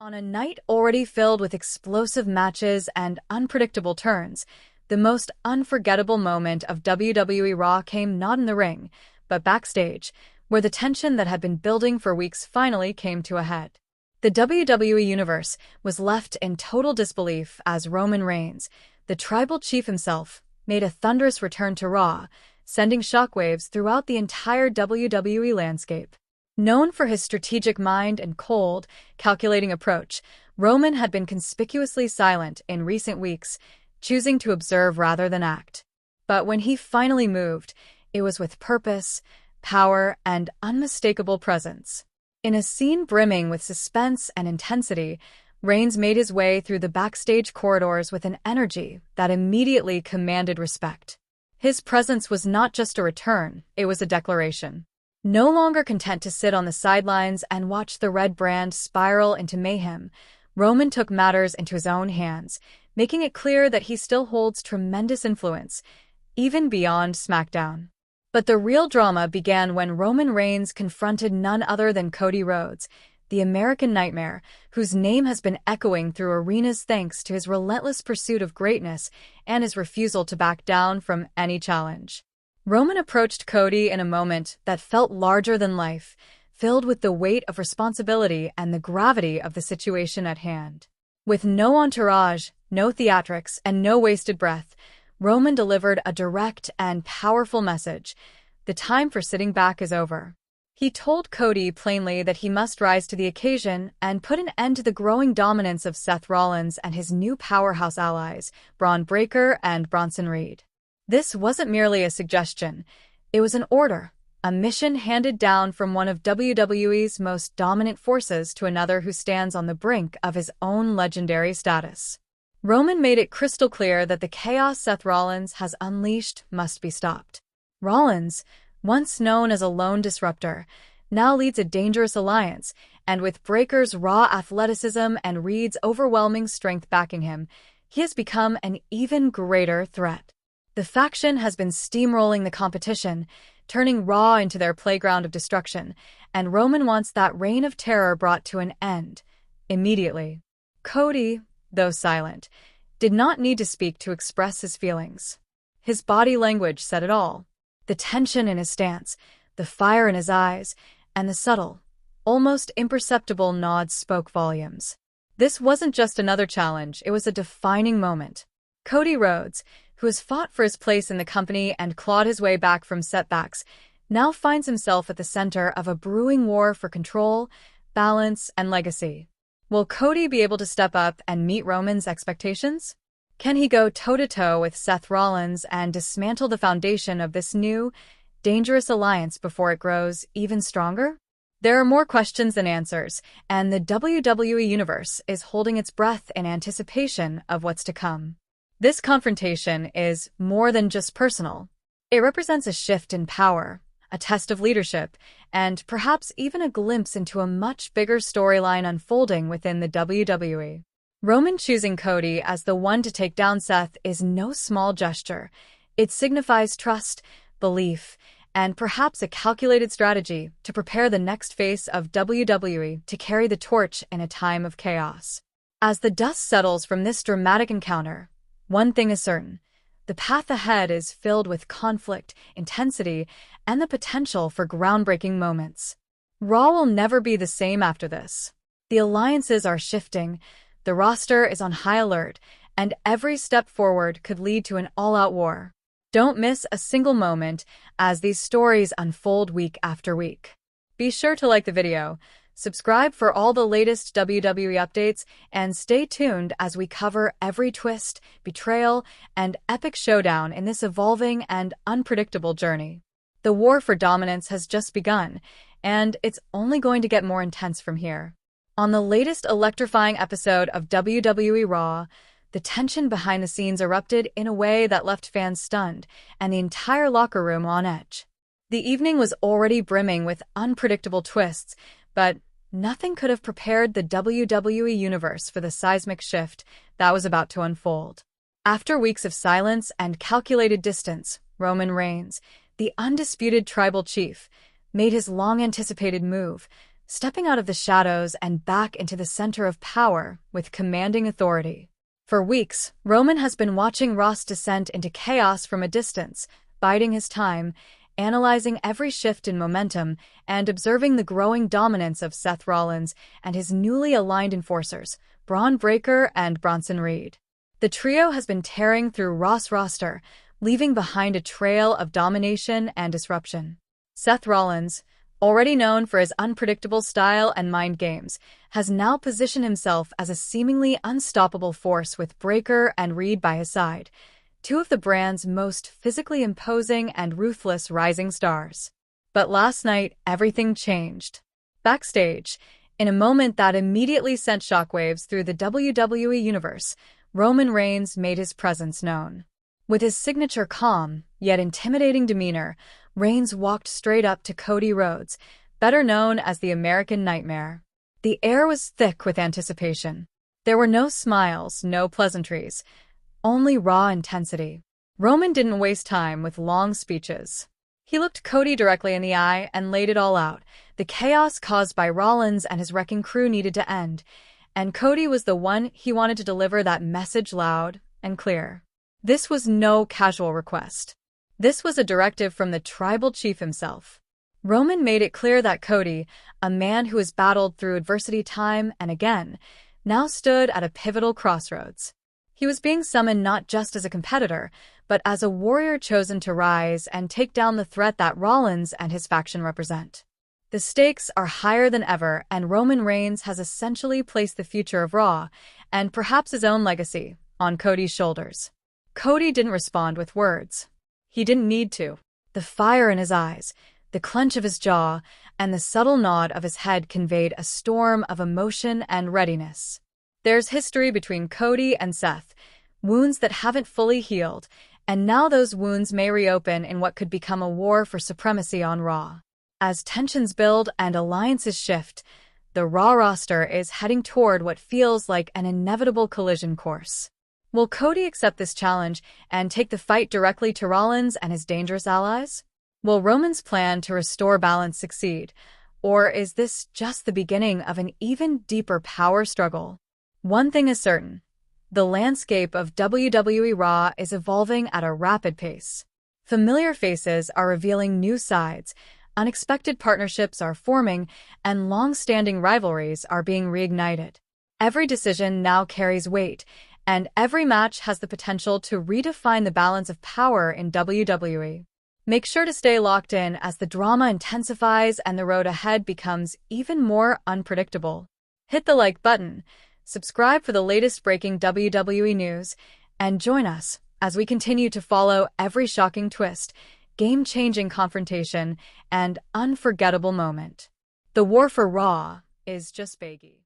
On a night already filled with explosive matches and unpredictable turns, the most unforgettable moment of WWE Raw came not in the ring, but backstage, where the tension that had been building for weeks finally came to a head. The WWE Universe was left in total disbelief as Roman Reigns, the tribal chief himself, made a thunderous return to Raw, sending shockwaves throughout the entire WWE landscape. Known for his strategic mind and cold, calculating approach, Roman had been conspicuously silent in recent weeks, choosing to observe rather than act. But when he finally moved, it was with purpose, power, and unmistakable presence. In a scene brimming with suspense and intensity, Reigns made his way through the backstage corridors with an energy that immediately commanded respect. His presence was not just a return, it was a declaration. No longer content to sit on the sidelines and watch the red brand spiral into mayhem, Roman took matters into his own hands, making it clear that he still holds tremendous influence, even beyond SmackDown. But the real drama began when Roman Reigns confronted none other than Cody Rhodes, the American Nightmare, whose name has been echoing through arenas thanks to his relentless pursuit of greatness and his refusal to back down from any challenge. Roman approached Cody in a moment that felt larger than life, filled with the weight of responsibility and the gravity of the situation at hand. With no entourage, no theatrics, and no wasted breath, Roman delivered a direct and powerful message. The time for sitting back is over. He told Cody plainly that he must rise to the occasion and put an end to the growing dominance of Seth Rollins and his new powerhouse allies, Braun Breaker and Bronson Reed. This wasn't merely a suggestion, it was an order, a mission handed down from one of WWE's most dominant forces to another who stands on the brink of his own legendary status. Roman made it crystal clear that the chaos Seth Rollins has unleashed must be stopped. Rollins, once known as a lone disruptor, now leads a dangerous alliance, and with Breaker's raw athleticism and Reed's overwhelming strength backing him, he has become an even greater threat. The faction has been steamrolling the competition, turning Raw into their playground of destruction, and Roman wants that reign of terror brought to an end, immediately. Cody, though silent, did not need to speak to express his feelings. His body language said it all. The tension in his stance, the fire in his eyes, and the subtle, almost imperceptible nods spoke volumes. This wasn't just another challenge, it was a defining moment. Cody Rhodes, who has fought for his place in the company and clawed his way back from setbacks, now finds himself at the center of a brewing war for control, balance, and legacy. Will Cody be able to step up and meet Roman's expectations? Can he go toe-to-toe with Seth Rollins and dismantle the foundation of this new, dangerous alliance before it grows even stronger? There are more questions than answers, and the WWE Universe is holding its breath in anticipation of what's to come. This confrontation is more than just personal. It represents a shift in power, a test of leadership, and perhaps even a glimpse into a much bigger storyline unfolding within the WWE. Roman choosing Cody as the one to take down Seth is no small gesture. It signifies trust, belief, and perhaps a calculated strategy to prepare the next face of WWE to carry the torch in a time of chaos. As the dust settles from this dramatic encounter, one thing is certain, the path ahead is filled with conflict, intensity, and the potential for groundbreaking moments. Raw will never be the same after this. The alliances are shifting, the roster is on high alert, and every step forward could lead to an all-out war. Don't miss a single moment as these stories unfold week after week. Be sure to like the video, subscribe for all the latest WWE updates, and stay tuned as we cover every twist, betrayal, and epic showdown in this evolving and unpredictable journey. The war for dominance has just begun, and it's only going to get more intense from here. On the latest electrifying episode of WWE Raw, the tension behind the scenes erupted in a way that left fans stunned and the entire locker room on edge. The evening was already brimming with unpredictable twists, but nothing could have prepared the WWE Universe for the seismic shift that was about to unfold. After weeks of silence and calculated distance, Roman Reigns, the undisputed tribal chief, made his long-anticipated move, stepping out of the shadows and back into the center of power with commanding authority. For weeks, Roman has been watching Raw's descent into chaos from a distance, biding his time, analyzing every shift in momentum, and observing the growing dominance of Seth Rollins and his newly aligned enforcers, Braun Breaker and Bronson Reed. The trio has been tearing through Raw's roster, leaving behind a trail of domination and disruption. Seth Rollins, already known for his unpredictable style and mind games, has now positioned himself as a seemingly unstoppable force with Breaker and Reed by his side, two of the brand's most physically imposing and ruthless rising stars. But last night, everything changed. Backstage, in a moment that immediately sent shockwaves through the WWE Universe, Roman Reigns made his presence known. With his signature calm, yet intimidating demeanor, Reigns walked straight up to Cody Rhodes, better known as the American Nightmare. The air was thick with anticipation. There were no smiles, no pleasantries, only raw intensity. Roman didn't waste time with long speeches. He looked Cody directly in the eye and laid it all out. The chaos caused by Rollins and his wrecking crew needed to end, and Cody was the one he wanted to deliver that message loud and clear. This was no casual request. This was a directive from the tribal chief himself. Roman made it clear that Cody, a man who has battled through adversity time and again, now stood at a pivotal crossroads. He was being summoned not just as a competitor, but as a warrior chosen to rise and take down the threat that Rollins and his faction represent. The stakes are higher than ever, and Roman Reigns has essentially placed the future of Raw, and perhaps his own legacy, on Cody's shoulders. Cody didn't respond with words. He didn't need to. The fire in his eyes, the clench of his jaw, and the subtle nod of his head conveyed a storm of emotion and readiness. There's history between Cody and Seth, wounds that haven't fully healed, and now those wounds may reopen in what could become a war for supremacy on Raw. As tensions build and alliances shift, the Raw roster is heading toward what feels like an inevitable collision course. Will Cody accept this challenge and take the fight directly to Rollins and his dangerous allies? Will Roman's plan to restore balance succeed, or is this just the beginning of an even deeper power struggle? One thing is certain. The landscape of WWE Raw is evolving at a rapid pace. Familiar faces are revealing new sides, unexpected partnerships are forming, and long-standing rivalries are being reignited. Every decision now carries weight, and every match has the potential to redefine the balance of power in WWE. Make sure to stay locked in as the drama intensifies and the road ahead becomes even more unpredictable. Hit the like button, subscribe for the latest breaking WWE news, and join us as we continue to follow every shocking twist, game-changing confrontation, and unforgettable moment. The war for Raw is just baggy.